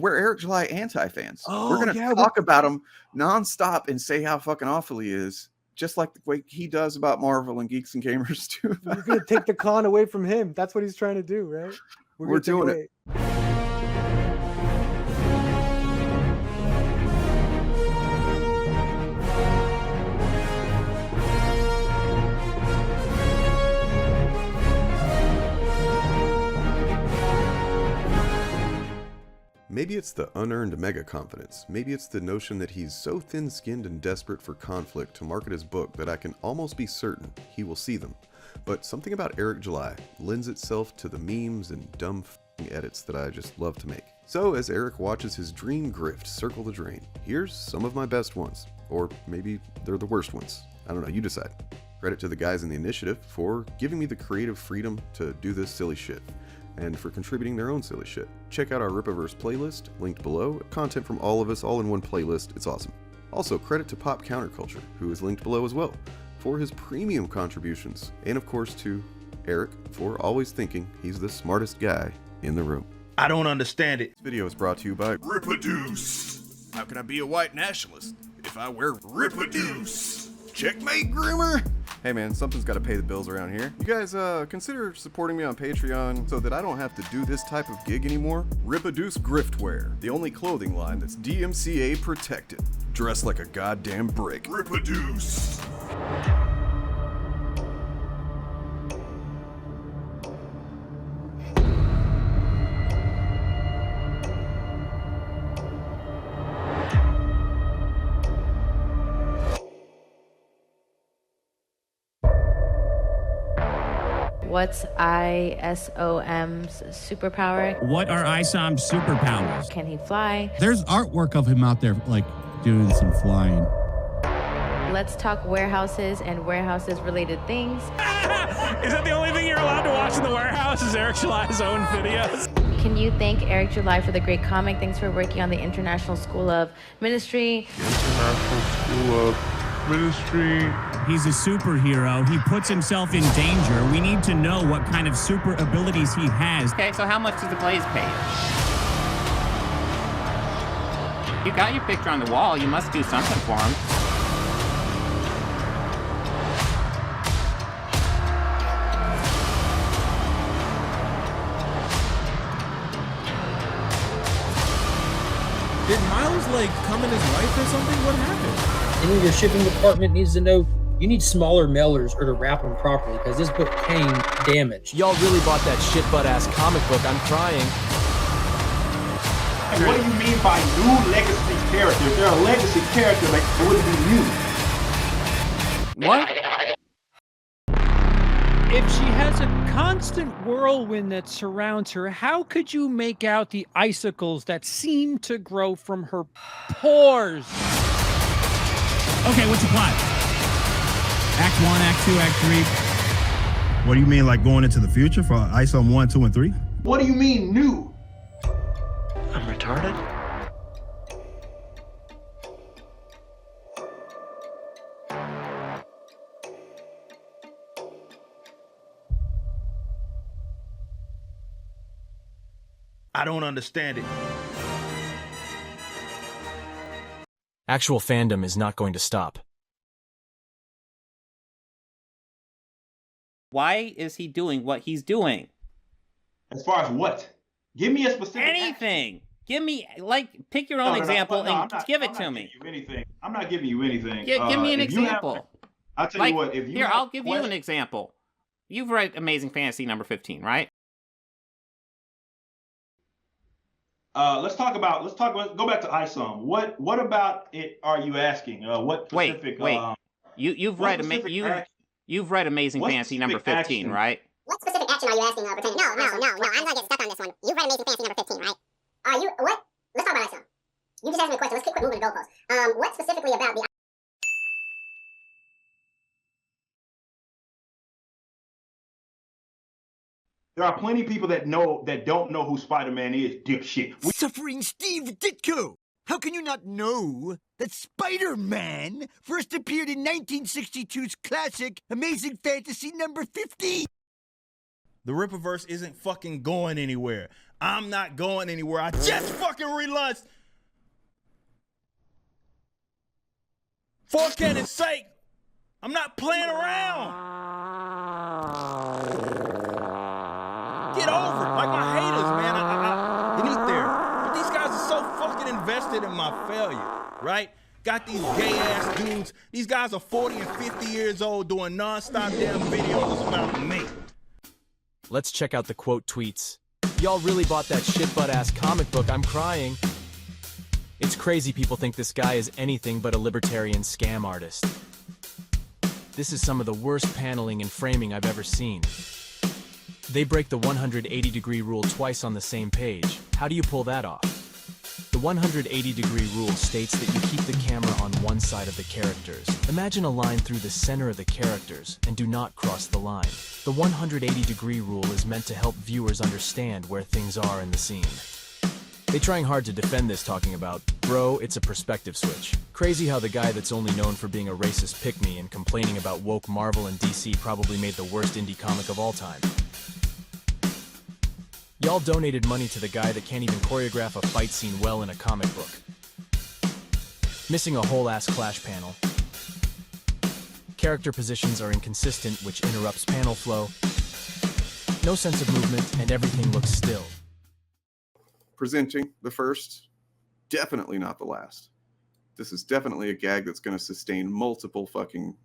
we're Eric July anti-fans. Oh, we're going to talk about him nonstop and say how fucking awful he is, just like the way he does about Marvel and Geeks and Gamers too. You're going to take the con away from him. That's what he's trying to do, right? We're doing it. Maybe it's the unearned mega confidence. Maybe it's the notion that he's so thin-skinned and desperate for conflict to market his book that I can almost be certain he will see them. But something about Eric July lends itself to the memes and dumb f***ing edits that I just love to make. So as Eric watches his dream grift circle the drain, here's some of my best ones. Or maybe they're the worst ones. I don't know, you decide. Credit to the guys in the initiative for giving me the creative freedom to do this silly shit, and for contributing their own silly shit. Check out our Rippaverse playlist, linked below. Content from all of us, all in one playlist. It's awesome. Also, credit to Pop Counterculture, who is linked below as well, for his premium contributions. And of course to Eric, for always thinking he's the smartest guy in the room. I don't understand it. This video is brought to you by Reproduce. How can I be a white nationalist if I wear Reproduce. Checkmate, Groomer? Hey man, something's got to pay the bills around here. You guys consider supporting me on Patreon so that I don't have to do this type of gig anymore? Reproduce Griftwear, the only clothing line that's DMCA protected. Dress like a goddamn brick. Reproduce. What's Isom's superpower? What are Isom's superpowers? Can he fly? There's artwork of him out there, like, doing some flying. Let's talk warehouses and warehouses-related things. Is that the only thing you're allowed to watch in the warehouse is Eric July's own videos? Can you thank Eric July for the great comic? Thanks for working on the International School of Ministry. International School of Ministry. He's a superhero. He puts himself in danger. We need to know what kind of super abilities he has. Okay, so how much does the Blaze pay you? You got your picture on the wall. You must do something for him. Did Miles, like, come in his life or something? What happened? Any of your shipping department needs to know you need smaller mailers or to wrap them properly because this book came damaged. Y'all really bought that shit butt ass comic book. I'm crying. What do you mean by new legacy character? If they're a legacy character, like, it wouldn't be new. What? If she has a constant whirlwind that surrounds her, how could you make out the icicles that seem to grow from her pores? Okay, what's the plot? Act 1, Act 2, Act 3. What do you mean, like going into the future for Isom 1, 2, and 3? What do you mean new? I'm retarded? I don't understand it. Actual fandom is not going to stop. Why is he doing what he's doing? As far as what? Give me a specific anything. Action. Give me, like, pick your own example and give it to me. I'm not giving you anything. Give me an example. I'll tell you what. If you I'll give you an example. You've read Amazing Fantasy number 15, right? Let's go back to Isom. What about it are you asking? What specific wait. You've read Amazing Fantasy number 15, action? Right? What specific action are you asking, Britannia? No, I'm gonna get stuck on this one. You've read Amazing Fantasy number 15, right? What? Let's talk about Isom. You just asked me a question. Let's quit moving the goalposts. What specifically about the... There are plenty of people that don't know who Spider-Man is, dipshit. Suffering Steve Ditko! How can you not know that Spider-Man first appeared in 1962's classic Amazing Fantasy number 15? The Rippaverse isn't fucking going anywhere. I'm not going anywhere. I just fucking relaunched. For cannon's sake, I'm not playing around. Get over it. Like my haters, man. I need there. But these guys are so fucking invested in my failure, right? Got these gay ass dudes. These guys are 40 and 50 years old doing nonstop damn videos about me. Let's check out the quote tweets. Y'all really bought that shit butt ass comic book, I'm crying. It's crazy people think this guy is anything but a libertarian scam artist. This is some of the worst paneling and framing I've ever seen. They break the 180-degree rule twice on the same page. How do you pull that off? The 180-degree rule states that you keep the camera on one side of the characters. Imagine a line through the center of the characters and do not cross the line. The 180-degree rule is meant to help viewers understand where things are in the scene. They trying hard to defend this, talking about, bro, it's a perspective switch. Crazy how the guy that's only known for being a racist pick-me and complaining about woke Marvel and DC probably made the worst indie comic of all time. Y'all donated money to the guy that can't even choreograph a fight scene well in a comic book. Missing a whole ass clash panel. Character positions are inconsistent, which interrupts panel flow. No sense of movement, and everything looks still. Presenting the first, definitely not the last. This is definitely a gag that's going to sustain multiple fucking...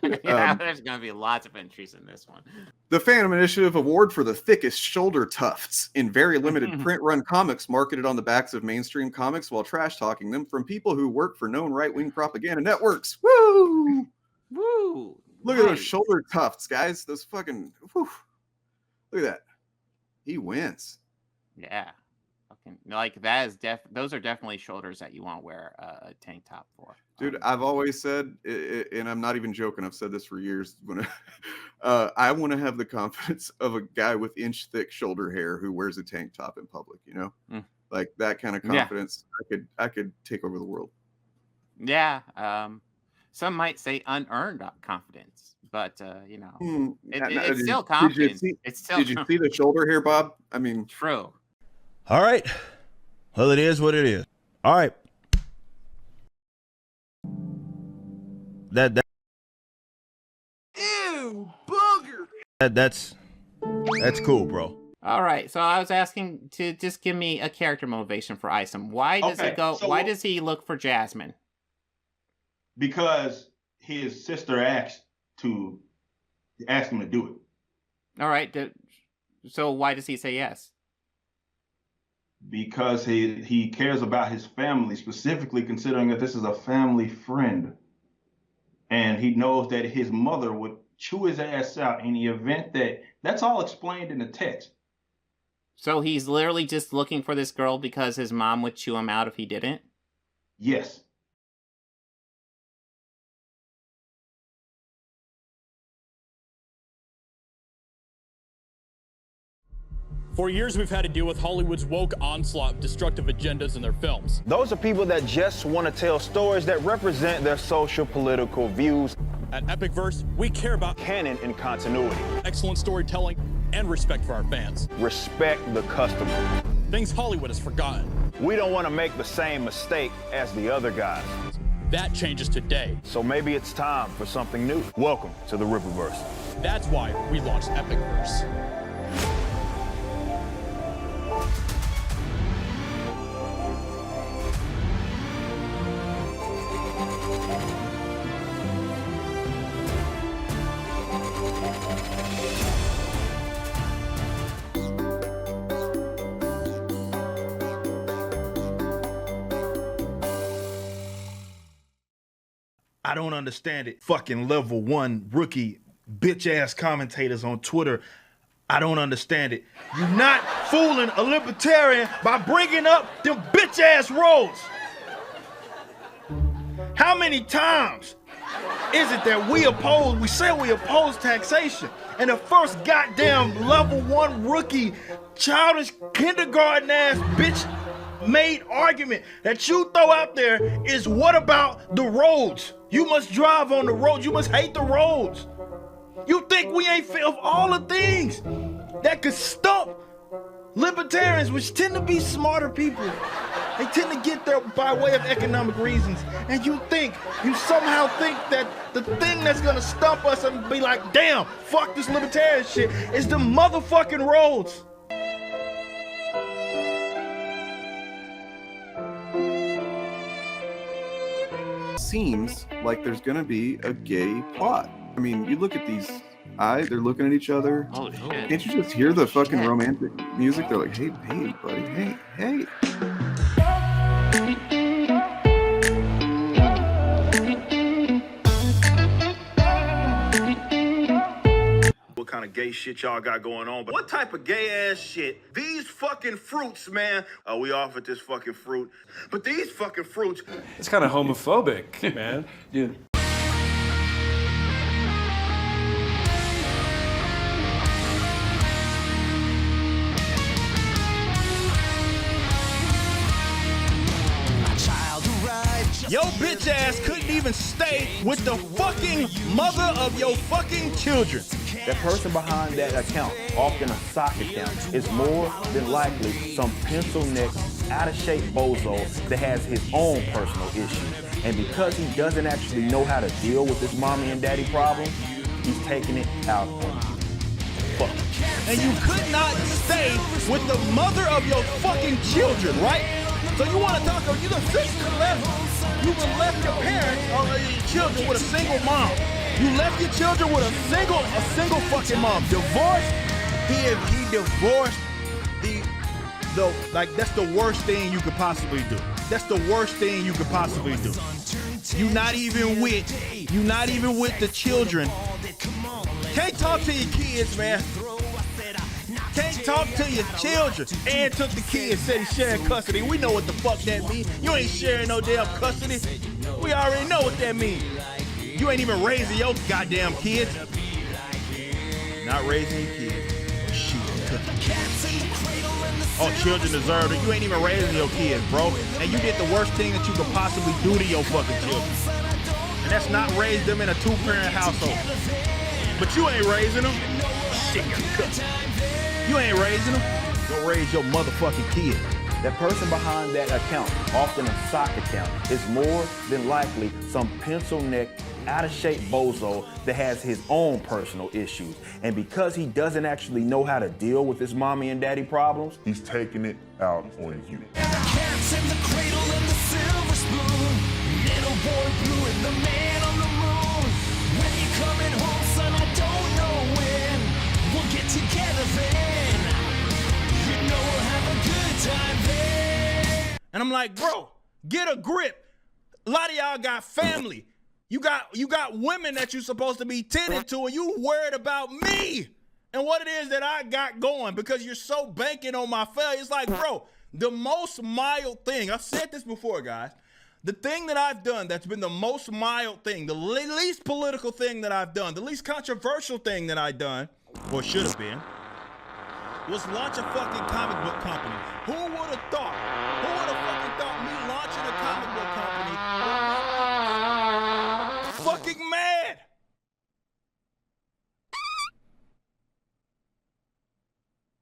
Yeah, there's going to be lots of entries in this one. The Phantom Initiative Award for the thickest shoulder tufts in very limited print run comics marketed on the backs of mainstream comics while trash talking them from people who work for known right-wing propaganda networks. Woo! Woo! Look at those shoulder tufts, guys. Those fucking... Whew. Look at that. He wins. Yeah. Like that is those are definitely shoulders that you want to wear a tank top for. Dude, I've always said, and I'm not even joking, I've said this for years, when I want to have the confidence of a guy with inch-thick shoulder hair who wears a tank top in public, you know? Like that kind of confidence, yeah. I could take over the world. Yeah. Some might say unearned confidence, but, you know, it's still confidence. Did you see the shoulder hair, Bob? I mean... True. All right. Well, it is what it is. All right. Ew, booger. That's cool, bro. All right. So I was asking to just give me a character motivation for Isom. Why does he go? So why does he look for Jasmine? Because his sister asked him to do it. All right. So why does he say yes? Because he cares about his family, specifically considering that this is a family friend. And he knows that his mother would chew his ass out in the event that's all explained in the text. So he's literally just looking for this girl because his mom would chew him out if he didn't? Yes. For years, we've had to deal with Hollywood's woke onslaught of destructive agendas in their films. Those are people that just want to tell stories that represent their social political views. At Epicverse, we care about canon and continuity, excellent storytelling, and respect for our fans. Respect the customer. Things Hollywood has forgotten. We don't want to make the same mistake as the other guys. That changes today. So maybe it's time for something new. Welcome to the Ripperverse. That's why we launched Epicverse. I don't understand it. Fucking level 1 rookie bitch ass commentators on Twitter. I don't understand it. You're not fooling a libertarian by bringing up them bitch ass roads. How many times is it that we say we oppose taxation, and the first goddamn level 1 rookie childish kindergarten ass bitch made argument that you throw out there is, what about the roads? You must drive on the roads. You must hate the roads. You think we ain't of all the things that could stump Libertarians, which tend to be smarter people, they tend to get there by way of economic reasons. And you somehow think that the thing that's gonna stump us and be like, damn, fuck this libertarian shit, is the motherfucking roads. Seems like there's gonna be a gay plot. I mean, you look at these eyes, they're looking at each other. Oh shit. Can't you just hear the fucking romantic music? They're like, hey, buddy, hey. What kind of gay shit y'all got going on? But what type of gay ass shit? These fucking fruits, man. We offered this fucking fruit, but these fucking fruits. It's kind of homophobic, man. Yeah. Your bitch ass couldn't even stay with the fucking mother of your fucking children. The person behind that account, often a sock account, is more than likely some pencil-necked, out-of-shape bozo that has his own personal issues. And because he doesn't actually know how to deal with his mommy and daddy problem, he's taking it out on you. Fuck. And you could not stay with the mother of your fucking children, right? So you want to talk about, you done left your parents or your children with a single mom. You left your children with a single fucking mom. Divorced. He divorced like that's the worst thing you could possibly do. That's the worst thing you could possibly do. You not even with the children. Can't talk to your kids, man. Can't talk to your children. And took the kids, said he's sharing custody. We know what the fuck that means. You ain't sharing no damn custody. We already know what that means. You ain't even raising your goddamn kids. Not raising your kids. Shit. Oh, children deserve it. You ain't even raising your kids, bro. And you did the worst thing that you could possibly do to your fucking children. And that's not raise them in a two-parent household. But you ain't raising them. Shit. You ain't raising them. Go raise your motherfucking kid. That person behind that account, often a sock account, is more than likely some pencil-necked, out-of-shape bozo that has his own personal issues. And because he doesn't actually know how to deal with his mommy and daddy problems, he's taking it out on you. Cats in the cradle and the silver spoon. Little boy blue and the man on the moon. When you coming home, son, I don't know when. We'll get together then. You know we'll have a good time then. And I'm like, bro, get a grip. A lot of y'all got family. You got women that you're supposed to be tending to, and you worried about me and what it is that I got going because you're so banking on my failure. It's like, bro, the most mild thing, I've said this before, guys, the thing that I've done that's been the most mild thing, the least political thing that I've done, the least controversial thing that I've done, or should have been, was launch a fucking comic book company. Who would have thought? Who would have fucking thought me launching a comic book company? Fucking mad.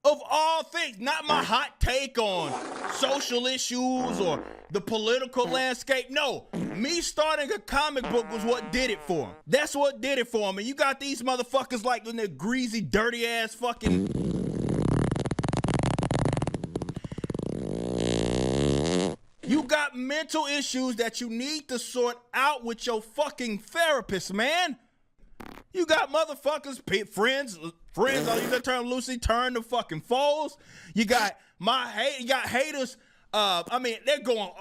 Of all things, not my hot take on social issues or the political landscape. No, me starting a comic book was what did it for him. That's what did it for him. And you got these motherfuckers like in their greasy, dirty ass fucking. You got mental issues that you need to sort out with your fucking therapist, man. You got motherfuckers, friends, I'll use that term loosely, turn to fucking foes. You got haters. They're going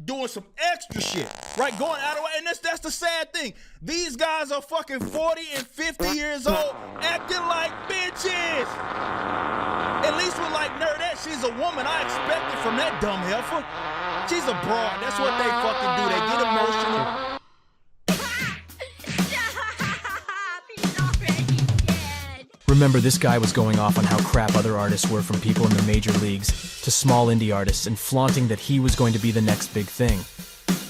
doing some extra shit, right? Going out of the way, and that's the sad thing. These guys are fucking 40 and 50 years old, acting like bitches. At least with like Nerdette, she's a woman. I expect it from that dumb heifer. She's a broad. That's what they fucking do. They get emotional. Remember, this guy was going off on how crap other artists were from people in the major leagues to small indie artists and flaunting that he was going to be the next big thing.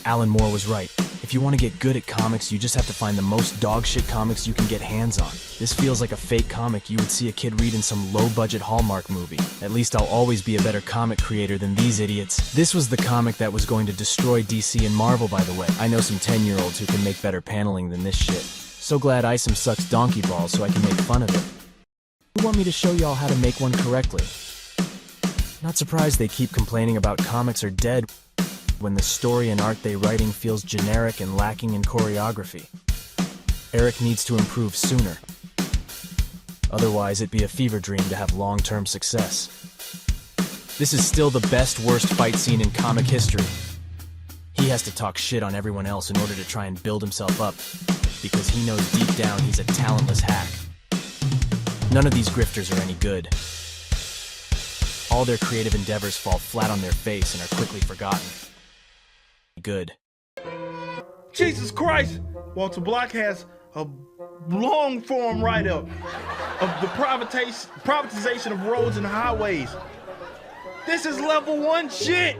Alan Moore was right. If you want to get good at comics, you just have to find the most dogshit comics you can get hands on. This feels like a fake comic you would see a kid read in some low-budget Hallmark movie. At least I'll always be a better comic creator than these idiots. This was the comic that was going to destroy DC and Marvel, by the way. I know some 10-year-olds who can make better paneling than this shit. So glad Isom sucks donkey balls so I can make fun of it. Who want me to show y'all how to make one correctly? Not surprised they keep complaining about comics are dead when the story and art they writing feels generic and lacking in choreography. Eric needs to improve sooner. Otherwise, it'd be a fever dream to have long-term success. This is still the best worst fight scene in comic history. He has to talk shit on everyone else in order to try and build himself up, because he knows deep down he's a talentless hack. None of these grifters are any good. All their creative endeavors fall flat on their face and are quickly forgotten. Good. Jesus Christ! Walter Block has a long-form write-up of the privatization of roads and highways. This is level 1 shit!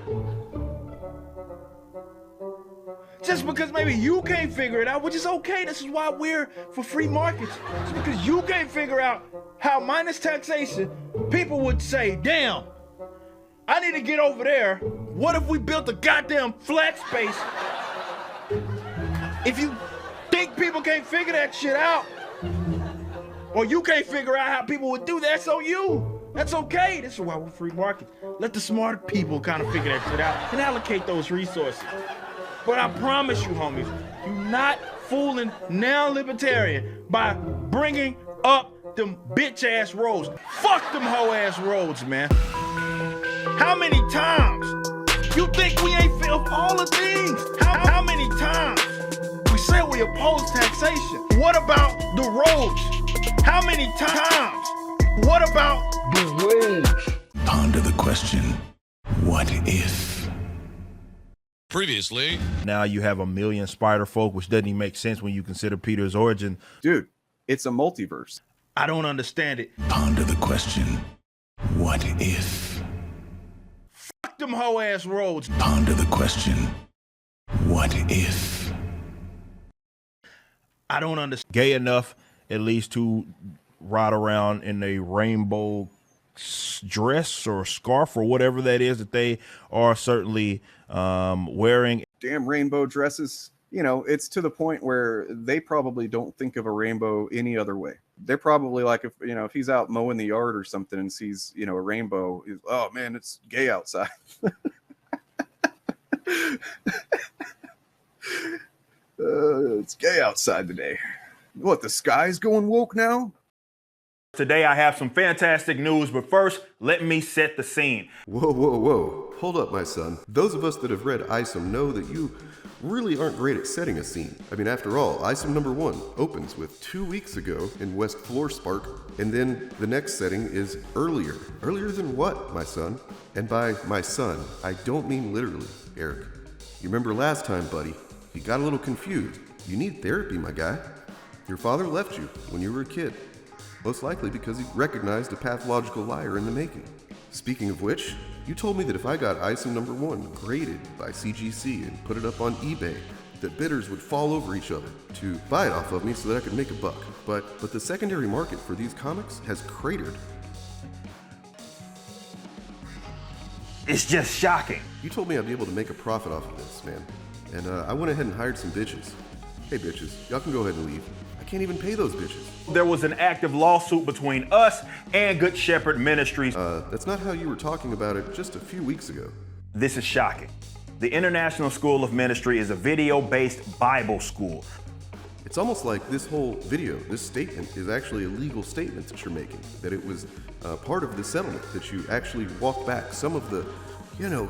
Just because maybe you can't figure it out, which is okay. This is why we're for free markets. Just because you can't figure out how minus taxation, people would say, damn, I need to get over there. What if we built a goddamn flat space? If you think people can't figure that shit out, or you can't figure out how people would do that, that's on you. That's okay. This is why we're free markets. Let the smart people kind of figure that shit out and allocate those resources. But I promise you, homies, you're not fooling now Libertarian by bringing up them bitch-ass roads. Fuck them hoe-ass roads, man. How many times you think we ain't felt all the things? How many times we say we oppose taxation? What about the roads? How many times? What about the roads? Ponder the question, what if? Previously. Now you have a million spider folk, which doesn't even make sense when you consider Peter's origin. Dude, it's a multiverse. I don't understand it. Ponder the question, what if? Fuck them hoe-ass roads. Ponder the question, what if? I don't understand. Gay enough, at least, to ride around in a rainbow dress or scarf or whatever that is that they are certainly wearing. Damn rainbow dresses. You know, it's to the point where they probably don't think of a rainbow any other way. They're probably like, if he's out mowing the yard or something and sees, a rainbow, oh man, it's gay outside. It's gay outside today. What, the sky's going woke now? Today I have some fantastic news, but first, let me set the scene. Whoa. Hold up, my son. Those of us that have read Isom know that you really aren't great at setting a scene. I mean, after all, Isom number 1 opens with 2 weeks ago in West Floorspark, and then the next setting is earlier. Earlier than what, my son? And by my son, I don't mean literally, Eric. You remember last time, buddy, you got a little confused. You need therapy, my guy. Your father left you when you were a kid. Most likely because he recognized a pathological liar in the making. Speaking of which, you told me that if I got Isom number 1 graded by CGC and put it up on eBay, that bidders would fall over each other to buy it off of me so that I could make a buck. But the secondary market for these comics has cratered. It's just shocking. You told me I'd be able to make a profit off of this, man. And I went ahead and hired some bitches. Hey bitches, y'all can go ahead and leave. I can't even pay those bitches. There was an active lawsuit between us and Good Shepherd Ministries. That's not how you were talking about it just a few weeks ago. This is shocking. The International School of Ministry is a video-based Bible school. It's almost like this whole video, this statement, is actually a legal statement that you're making. That it was part of the settlement, that you actually walked back some of the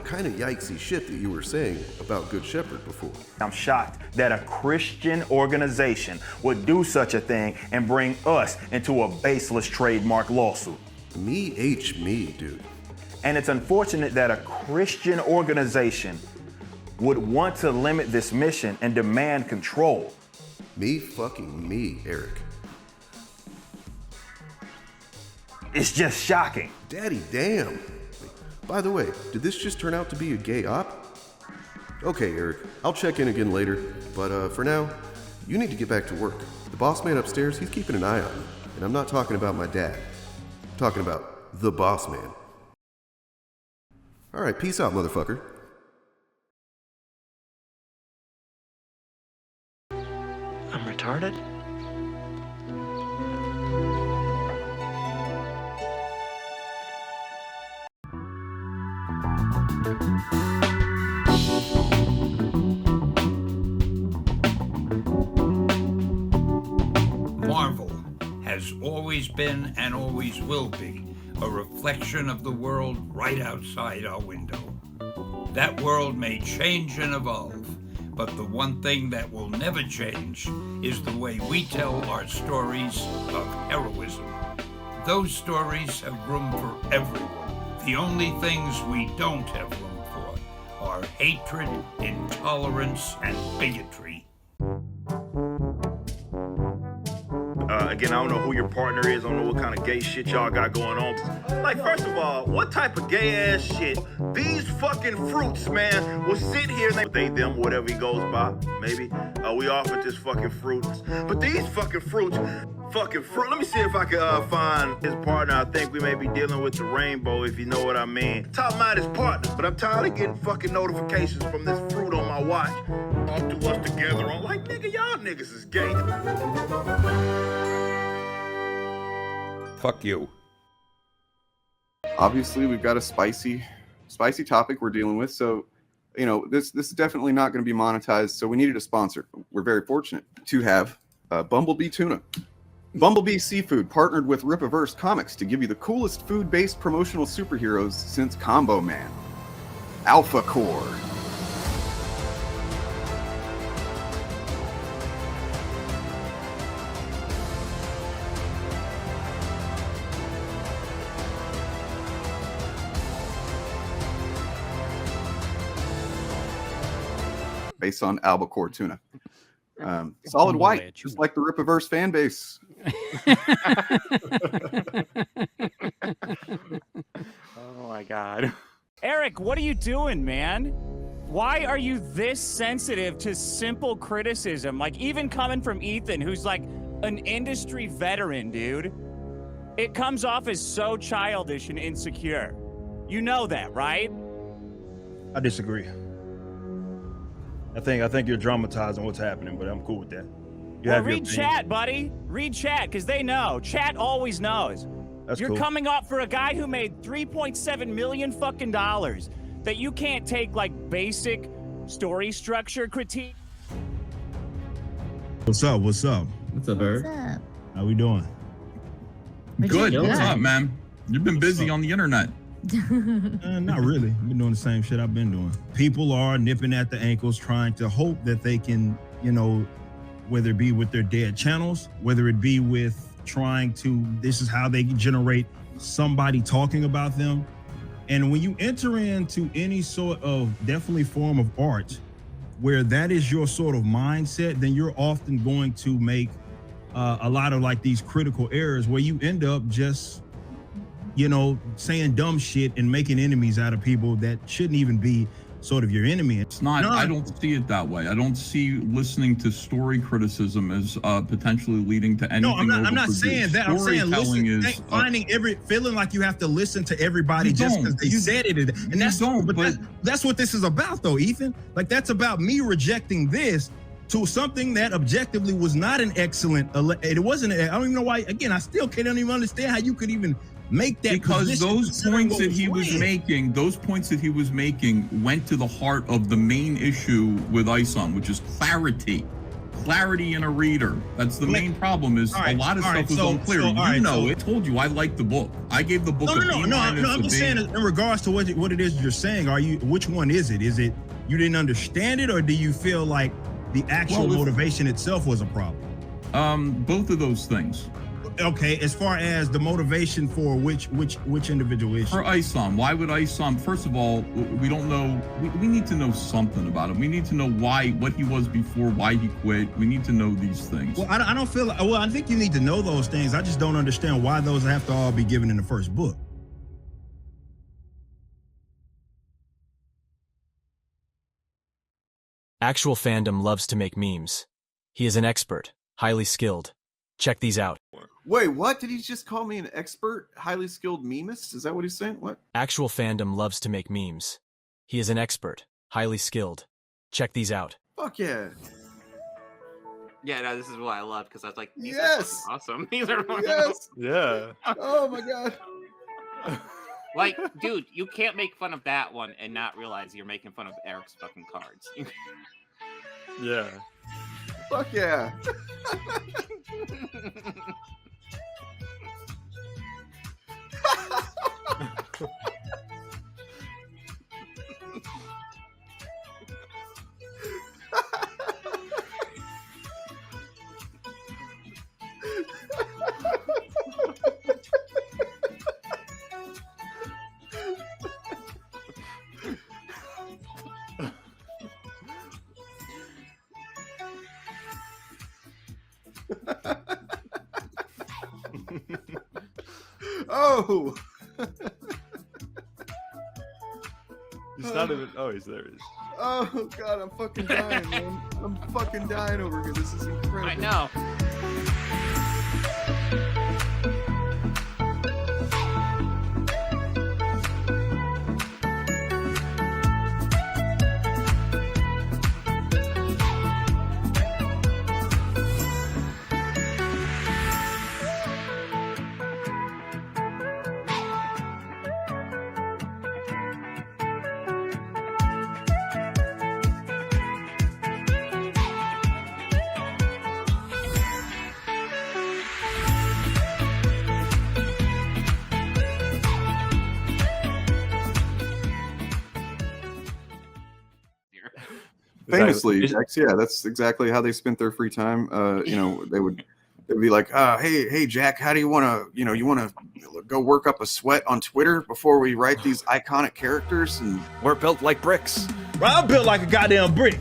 kind of yikesy shit that you were saying about Good Shepherd before. I'm shocked that a Christian organization would do such a thing and bring us into a baseless trademark lawsuit. Me, dude. And it's unfortunate that a Christian organization would want to limit this mission and demand control. Me fucking me, Eric. It's just shocking. Daddy, damn. By the way, did this just turn out to be a gay op? Okay, Eric, I'll check in again later, but for now, you need to get back to work. The boss man upstairs, he's keeping an eye on you, and I'm not talking about my dad. I'm talking about the boss man. Alright, peace out, motherfucker. I'm retarded? Marvel has always been and always will be a reflection of the world right outside our window. That world may change and evolve, but the one thing that will never change is the way we tell our stories of heroism. Those stories have room for everyone. The only things we don't have room for are hatred, intolerance, and bigotry. Again, I don't know who your partner is. I don't know what kind of gay shit y'all got going on. Like, first of all, what type of gay ass shit? These fucking fruits, man, will sit here and they them, whatever he goes by, maybe. We offered this fucking fruits. But these fucking fruits, let me see if I can find his partner. I think we may be dealing with the rainbow, if you know what I mean. Talking about his partner, but I'm tired of getting fucking notifications from this fruit on my watch. Talk to us together on like, nigga, y'all niggas is gay. Fuck you. Obviously, we've got a spicy topic we're dealing with. So, you know, this is definitely not going to be monetized. So we needed a sponsor. We're very fortunate to have Bumblebee Tuna. Bumblebee Seafood partnered with Rip-A-Verse Comics to give you the coolest food-based promotional superheroes since Combo Man. Alpha Core. Based on albacore tuna. Solid white, just like the Rip-A-Verse fan base. Oh my God. Eric, what are you doing, man? Why are you this sensitive to simple criticism? Like, even coming from Ethan, who's like an industry veteran, dude. It comes off as so childish and insecure. You know that, right? I disagree. I think you're dramatizing what's happening, but I'm cool with that. Read chat, buddy. Read chat, because they know. Chat always knows. You're cool. coming up for a guy who made $3.7 million fucking dollars that you can't take like basic story structure critique. What's up? What's up? What's up, Eric? How we doing? Good. What's up, man? You've been busy on the internet. Not really. I've been doing the same shit I've been doing. People are nipping at the ankles, trying to hope that they can, you know, whether it be with their dead channels, whether it be with trying to, this is how they generate somebody talking about them. And when you enter into any sort of definitely form of art where that is your sort of mindset, then you're often going to make a lot of like these critical errors where you end up just, you know, saying dumb shit and making enemies out of people that shouldn't even be sort of your enemy. It's not, I don't see it that way. I don't see listening to story criticism as potentially leading to anything. No, I'm not saying that. I'm saying feeling like you have to listen to everybody just because they said it. And that's what this is about though, Ethan. Like that's about me rejecting this to something that objectively was not an excellent, it wasn't, I don't even know why, again, I still can't even understand how you could even make that, because those points that he was making went to the heart of the main issue with Isom, which is clarity in a reader. That's the main problem. Is a lot of stuff is unclear. I told you I like the book. I gave the book a B-. I'm just saying in regards to what it is you're saying. Which one is it? Is it you didn't understand it, or do you feel like the actual motivation itself was a problem? Both of those things. Okay, as far as the motivation for which individual is for Isom? Why would Isom? First of all, we don't know. We need to know something about him. We need to know what he was before, why he quit. We need to know these things. Well, I don't feel. Well, I think you need to know those things. I just don't understand why those have to all be given in the first book. Actual fandom loves to make memes. He is an expert, highly skilled. Check these out. Wait, what? Did he just call me an expert, highly skilled memist? Is that what he's saying? What? Actual fandom loves to make memes. He is an expert, highly skilled. Check these out. Fuck yeah. Yeah, no, this is what I love because I was like, these Yes. are awesome. These are Yes. Yeah. Oh my god. Like, dude, you can't make fun of that one and not realize you're making fun of Eric's fucking cards. Yeah. Fuck yeah. Oh. He's not even. Oh, he's there. Oh god, I'm fucking dying, man. I'm fucking dying over here. This is incredible. I know. Famously, Jax, yeah, that's exactly how they spent their free time. You know, they'd be like, hey, Jack, how do you want to, you want to go work up a sweat on Twitter before we write these iconic characters? And we're built like bricks. Well, I'm built like a goddamn brick.